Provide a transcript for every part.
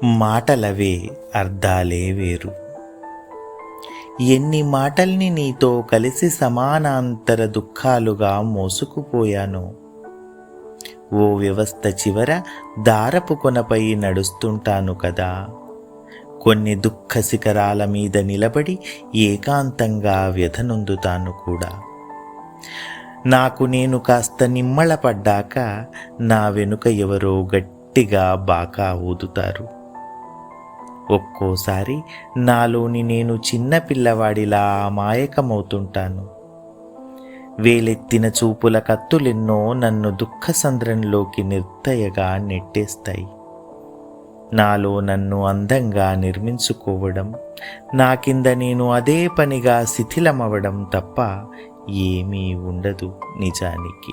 మాటలవే అర్థాలే వేరు. ఎన్ని మాటల్ని నీతో కలిసి సమానాంతర దుఃఖాలుగా మోసుకుపోయాను. ఓ వ్యవస్థ చివర దారపు కొనపై నడుస్తుంటాను కదా. కొన్ని దుఃఖ శిఖరాల మీద నిలబడి ఏకాంతంగా వ్యధనొందుతాను కూడా. నాకు నేను కాస్త నిమ్మళపడ్డాక నా వెనుక ఎవరో గట్టిగా బాకా ఊదుతారు. ఒక్కోసారి నాలోని నేను చిన్నపిల్లవాడిలా అమాయకమవుతుంటాను. వేలెత్తిన చూపుల కత్తులెన్నో నన్ను దుఃఖసంద్రంలోకి నిర్దయగా నెట్టేస్తాయి. నాలో నన్ను అందంగా నిర్మించుకోవడం, నా కింద నేను అదే పనిగా శిథిలమవడం తప్ప ఏమీ ఉండదు నిజానికి.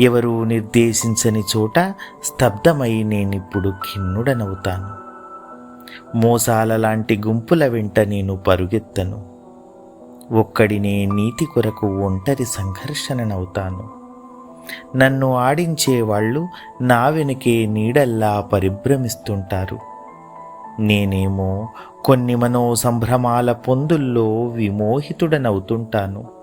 ఎవరూ నిర్దేశించని చోట స్తబ్దమై నేనిప్పుడు ఖిన్నుడనవుతాను. మోసాల లాంటి గుంపుల వెంట నేను పరుగెత్తను. ఒక్కడినే నీతి కొరకు ఒంటరి సంఘర్షణనవుతాను. నన్ను ఆడించేవాళ్ళు నా వెనుకే నీడల్లా పరిభ్రమిస్తుంటారు. నేనేమో కొన్ని మనో సంభ్రమాల పొందుల్లో విమోహితుడనవుతుంటాను.